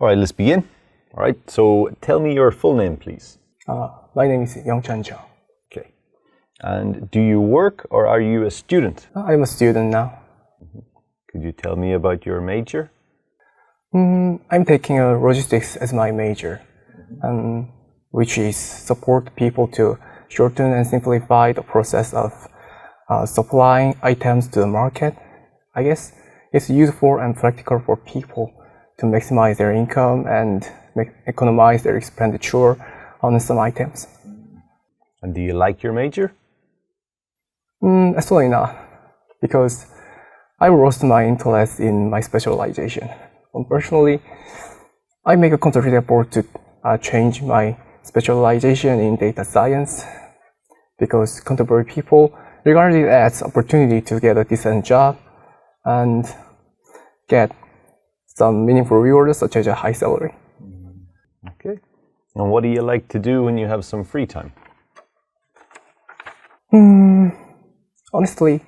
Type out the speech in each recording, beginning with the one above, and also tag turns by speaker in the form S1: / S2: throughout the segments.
S1: All right, let's begin. All right, so tell me your full name, please.
S2: My name is Young-chan Jeong.
S1: Okay. And do you work or are you a student?
S2: I'm a student now.
S1: Could you tell me about your major?
S2: I'm taking logistics as my major, which is support people to shorten and simplify the process of supplying items to the market. I guess it's useful and practical for people to maximize their income and economize their expenditure on some items.
S1: And do you like your major?
S2: Absolutely not, because I lost my interest in my specialization. Unfortunately, I make a concerted effort to change my specialization in data science, because contemporary people regard it as opportunity to get a decent job and get some meaningful rewards such as a high salary.
S1: Okay. And what do you like to do when you have some free time?
S2: Honestly,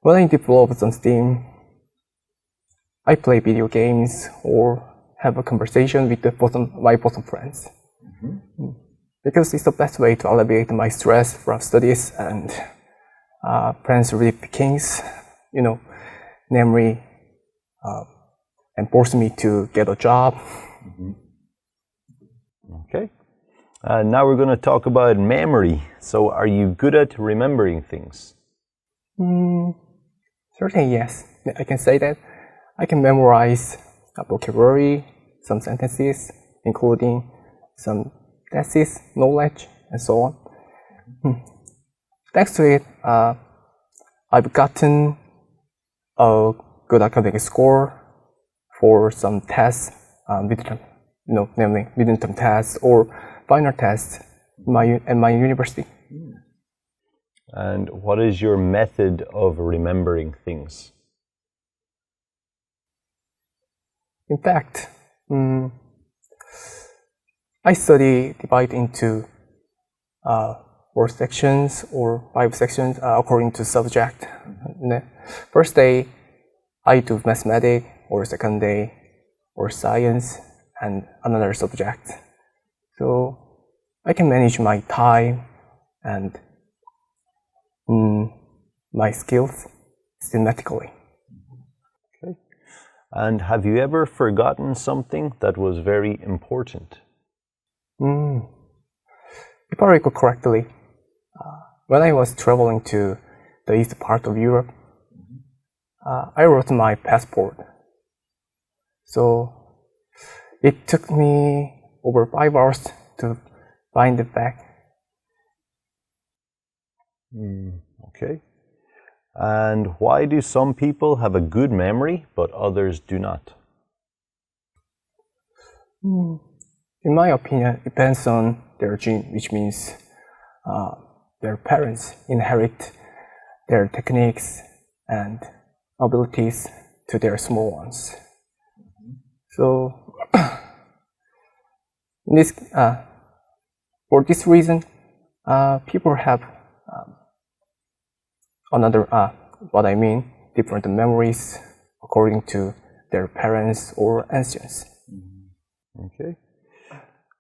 S2: when I develop some Steam, I play video games or have a conversation with my bosom friends. Because it's the best way to alleviate my stress from studies and friends really pickings, namely, and force me to get a job.
S1: Okay. Now we're going to talk about memory. So are you good at remembering things?
S2: Certainly, yes. I can say that. I can memorize a vocabulary, some sentences, including some thesis, knowledge, and so on. Thanks to it, I've gotten a good academic score for some tests, namely midterm tests or final tests at my university.
S1: And what is your method of remembering things?
S2: In fact, I divide into 4 sections or 5 sections according to subject. First day, I do mathematics, or second day, or science, and another subject. So I can manage my time and my skills systematically.
S1: Okay. And have you ever forgotten something that was very important?
S2: If I recall correctly, when I was traveling to the east part of Europe, I wrote my passport. So it took me over 5 hours to find it back.
S1: Okay. And why do some people have a good memory but others do not?
S2: In my opinion, it depends on their gene, which means their parents inherit their techniques and abilities to their small ones. So, for this reason, people have different memories according to their parents or ancients.
S1: Okay.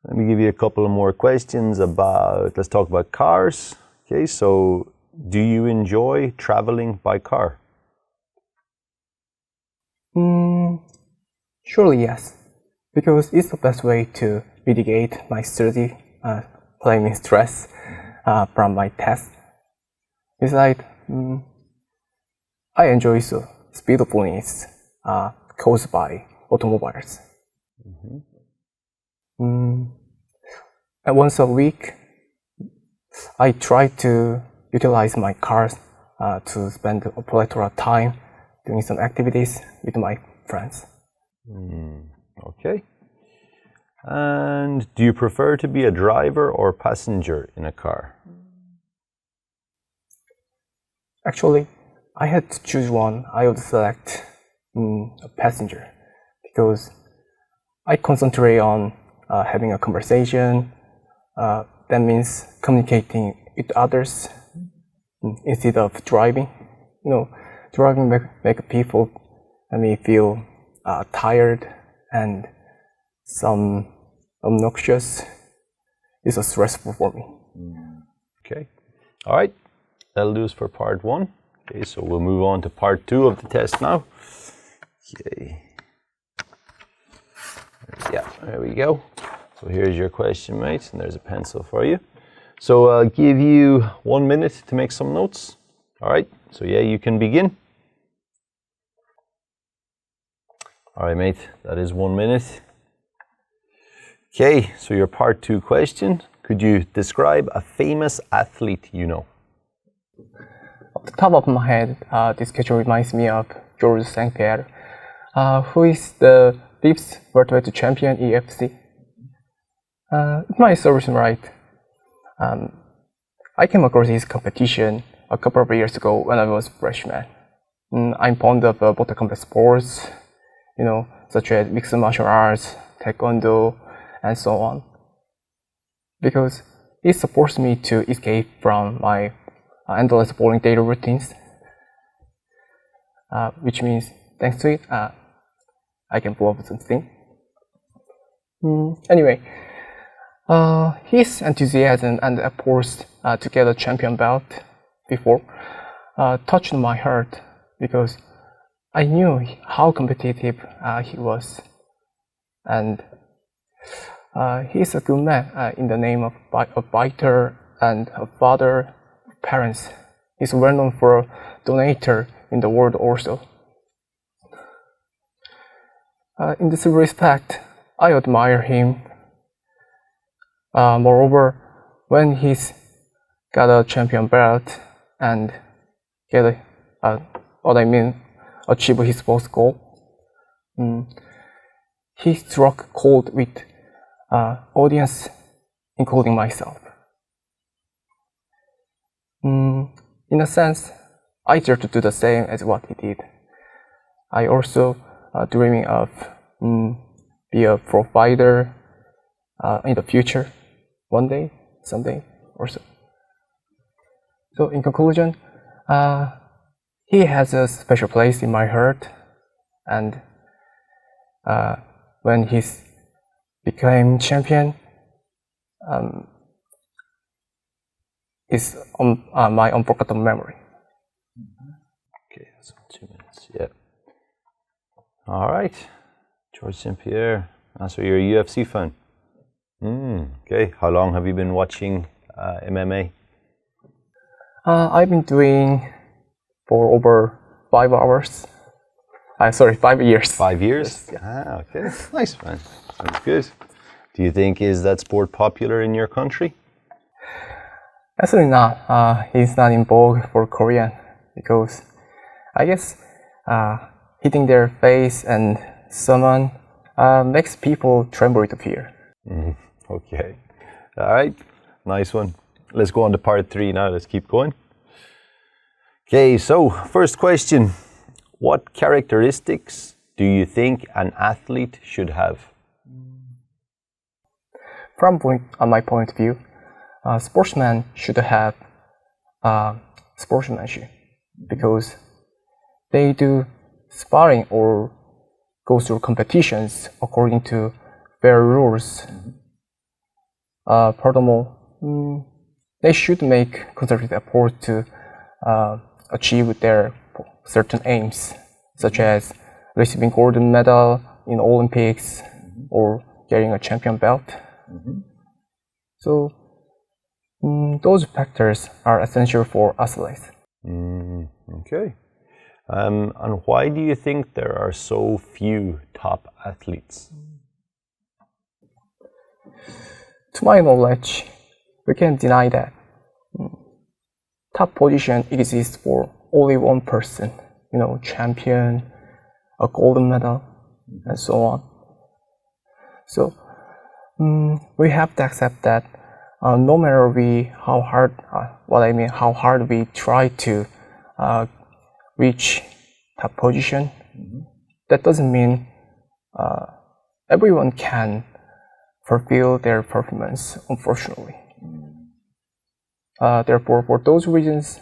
S1: Let me give you a couple of more questions let's talk about cars. Okay, so do you enjoy traveling by car?
S2: Surely yes, because it's the best way to mitigate my study, claiming stress from my test. Besides, I enjoy the speedfulness caused by automobiles. And once a week, I try to utilize my cars to spend a plethora of time doing some activities with my friends.
S1: Okay. And do you prefer to be a driver or passenger in a car?
S2: Actually, I had to choose one. I would select a passenger because I concentrate on having a conversation. That means communicating with others instead of driving. Driving make people feel tired and some obnoxious. It's so stressful for me.
S1: Okay. All right. That'll do us for part 1. Okay, so we'll move on to part 2 of the test now. Okay. Yeah, there we go. So here's your question, mate, and there's a pencil for you. So I'll give you 1 minute to make some notes. All right. So yeah, you can begin. All right, mate. That is 1 minute. Okay. So your part 2 question. Could you describe a famous athlete you know?
S2: Off the top of my head, this catcher reminds me of George St. Pierre, who is the 5th welterweight champion in UFC. If my story is right, I came across his competition a couple of years ago when I was a freshman. I'm fond of both combat sports, such as mixed martial arts, taekwondo, and so on, because it supports me to escape from my endless boring daily routines, which means thanks to it, I can pull off something. Anyway, his enthusiasm and efforts to get a champion belt before touched my heart, because I knew how competitive he was, and he's a good man in the name of a fighter and a father, parents. He's well known for a donator in the world also. In this respect, I admire him. Moreover, when he's got a champion belt and achieve his first goal, he struck cold with audience, including myself. In a sense, I dare to do the same as what he did. I also dreaming of be a pro fighter in the future, one day, someday, or so. So in conclusion, he has a special place in my heart, and when he became champion, is my unforgettable memory.
S1: Okay, that's 2 minutes. Yeah. All right, George St. Pierre. So you're a UFC fan. Okay. How long have you been watching MMA?
S2: I've been doing for over 5 hours. 5 years.
S1: 5 years?
S2: Yes.
S1: Ah, okay. Nice, man. Sounds good. Do you think is that sport popular in your country?
S2: Absolutely not. It's not in vogue for Korean, because I guess hitting their face and someone makes people tremble with fear.
S1: Okay. All right. Nice one. Let's go on to part 3 now. Let's keep going. Okay, so first question. What characteristics do you think an athlete should have?
S2: From my point of view, sportsmen should have sportsmanship, because they do sparring or go through competitions according to fair rules. Furthermore, they should make concerted effort to achieve their certain aims, such as receiving gold medal in Olympics or getting a champion belt. So those factors are essential for athletes.
S1: Okay. And why do you think there are so few top athletes?
S2: To my knowledge, we can't deny that top position exists for only one person, champion, a gold medal, and so on. So we have to accept that no matter how hard we try to reach top position, that doesn't mean everyone can fulfill their performance, unfortunately. Therefore, for those reasons,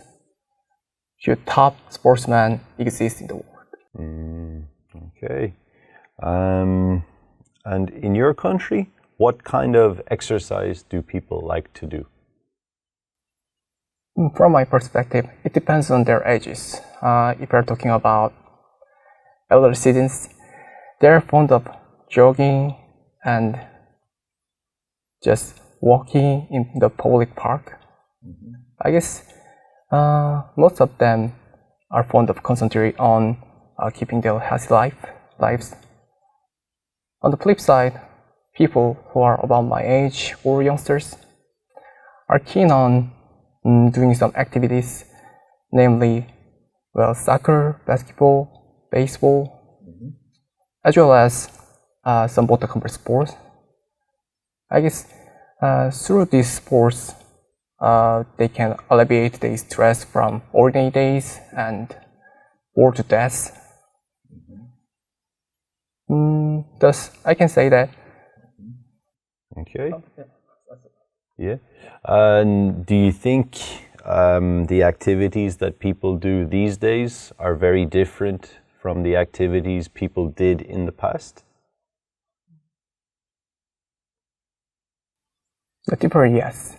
S2: few top sportsmen exist in the world.
S1: Okay. And And in your country, what kind of exercise do people like to do?
S2: From my perspective, it depends on their ages. If you're talking about elder citizens, they're fond of jogging and just walking in the public park. I guess most of them are fond of concentrating on keeping their healthy lives. On the flip side, people who are about my age or youngsters are keen on doing some activities, namely, soccer, basketball, baseball, as well as some water combat sports. I guess through these sports, they can alleviate the stress from ordinary days and bored to death. Thus, I can say that.
S1: Okay. Yeah. And do you think the activities that people do these days are very different from the activities people did in the past?
S2: The difference, yes.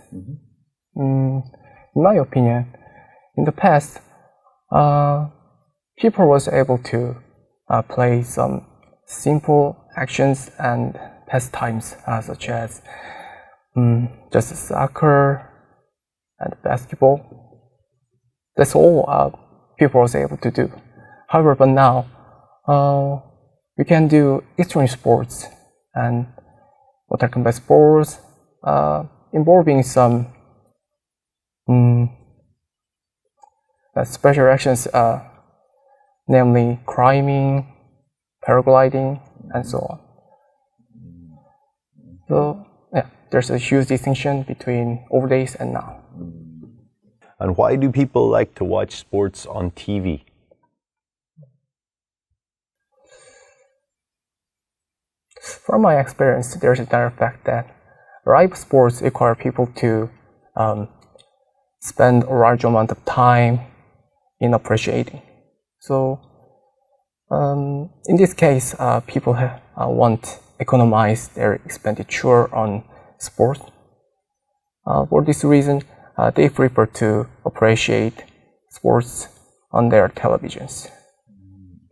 S2: In my opinion, in the past, people was able to play some simple actions and pastimes such as just soccer and basketball. That's all people was able to do. However, but now we can do extreme sports and water combat sports involving some special actions, namely climbing, paragliding, and so on. So yeah, there's a huge distinction between old days and now.
S1: And why do people like to watch sports on TV?
S2: From my experience, there's a direct fact that live sports require people to spend a large amount of time in appreciating. So in this case, people want to economize their expenditure on sports. For this reason, they prefer to appreciate sports on their televisions.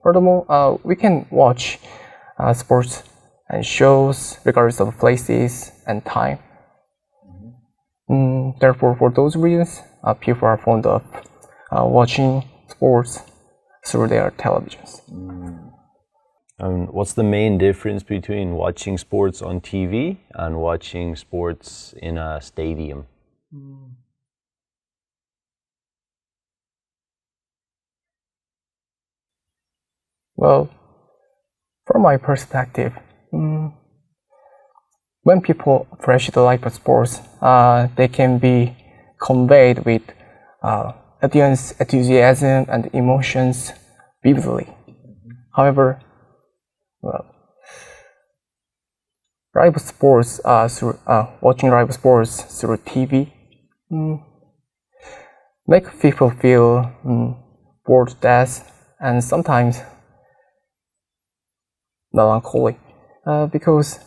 S2: Furthermore, we can watch sports and shows regardless of places and time. Therefore, for those reasons, people are fond of watching sports through their televisions.
S1: And what's the main difference between watching sports on TV and watching sports in a stadium?
S2: Well, from my perspective, when people appreciate the life of sports, they can be conveyed with enthusiasm and emotions vividly. However, live sports watching live sports through TV make people feel bored to death and sometimes melancholy because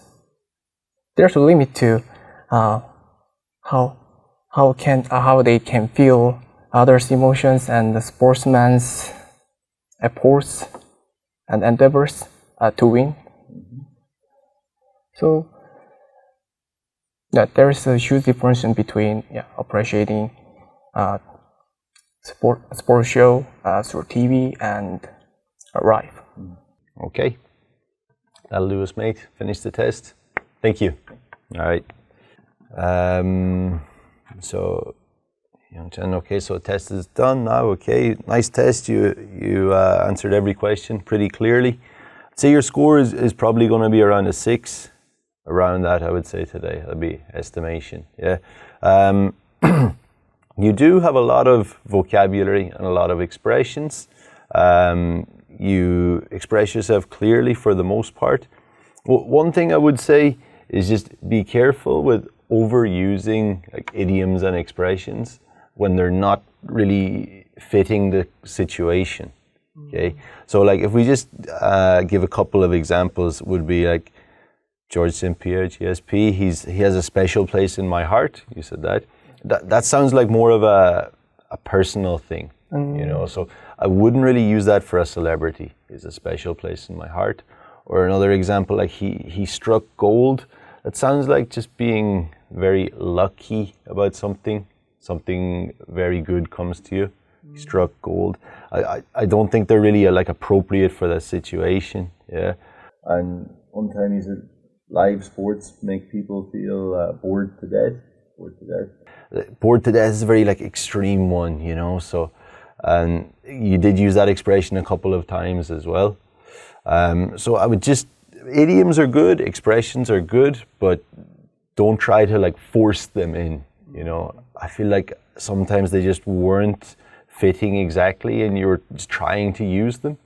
S2: there's a limit to how they can feel others' emotions and the sportsman's efforts and endeavors to win. So there is a huge difference between appreciating sports show through TV and live.
S1: Okay. That'll do us, mate. Finish the test. Thank you. All right. So, Youngchan, okay, so test is done now. Okay, nice test. You answered every question pretty clearly. I'd say your score is probably going to be around a 6. Around that, I would say today. That'd be estimation. Yeah. You do have a lot of vocabulary and a lot of expressions. You express yourself clearly for the most part. One thing I would say is just be careful with overusing like idioms and expressions when they're not really fitting the situation. Okay, so like if we just give a couple of examples, would be like George St. Pierre, GSP, he has a special place in my heart. You said that. That sounds like more of a personal thing, you know. So I wouldn't really use that for a celebrity. Is a special place in my heart. Or another example, like he struck gold. That sounds like just being very lucky about something. Something very good comes to you. He struck gold. I don't think they're really like appropriate for that situation. Yeah. And one time he said, live sports make people feel bored to death. Bored to death is a very like extreme one, you know. So, and you did use that expression a couple of times as well. So I would just, idioms are good, expressions are good, but don't try to like force them in, you know. I feel like sometimes they just weren't fitting exactly and you're just trying to use them.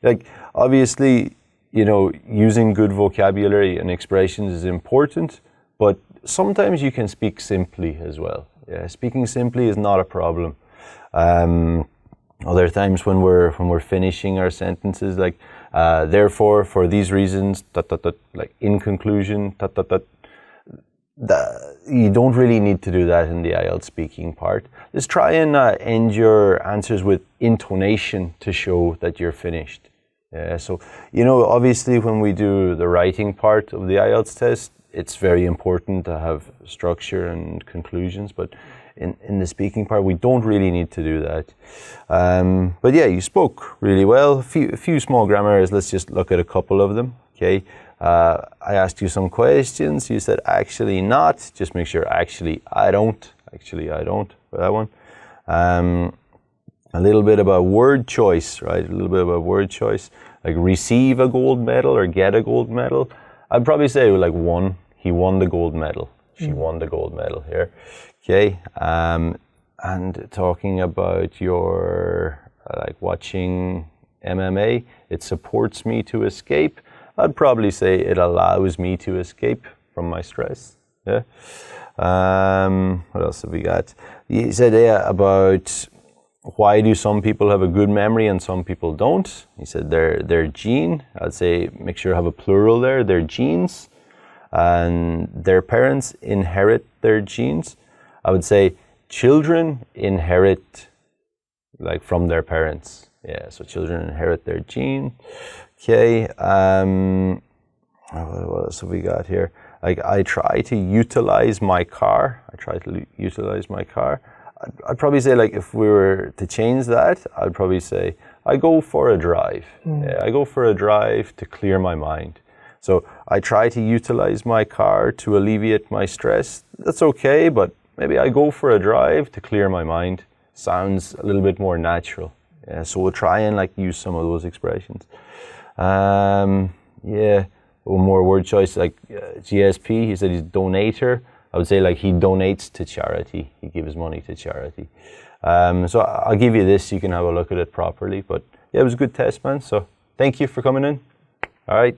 S1: Like, obviously, you know, using good vocabulary and expressions is important, but sometimes you can speak simply as well. Yeah, speaking simply is not a problem. Other times when we're finishing our sentences, like therefore, for these reasons, like in conclusion, you don't really need to do that in the IELTS speaking part. Just try and end your answers with intonation to show that you're finished. Yeah, so, you know, obviously when we do the writing part of the IELTS test, it's very important to have structure and conclusions, but in the speaking part, we don't really need to do that. But yeah, you spoke really well. A few small grammar errors. Let's just look at a couple of them, okay? I asked you some questions. You said actually not. Just make sure actually I don't. Actually I don't for that one. A little bit about word choice, right? A little bit about word choice. Like receive a gold medal or get a gold medal. I'd probably say like won. He won the gold medal. She won the gold medal here. Okay. And talking about your like watching MMA, it supports me to escape. I'd probably say it allows me to escape from my stress. Yeah. What else have we got? You said about why do some people have a good memory and some people don't? He said their gene. I'd say make sure you have a plural there. Their genes, and their parents inherit their genes. I would say children inherit like from their parents. Yeah, so children inherit their gene. Okay. What else have we got here? Like I try to utilize my car. I'd probably say, like, if we were to change that, I'd probably say, I go for a drive. Yeah, I go for a drive to clear my mind. So I try to utilize my car to alleviate my stress. That's okay, but maybe I go for a drive to clear my mind. Sounds a little bit more natural. Yeah, so we'll try and like use some of those expressions. Yeah, one more word choice, like GSP, he said he's donator. I would say like he donates to charity. He gives money to charity. So I'll give you this. You can have a look at it properly. But yeah, it was a good test, man. So thank you for coming in. All right.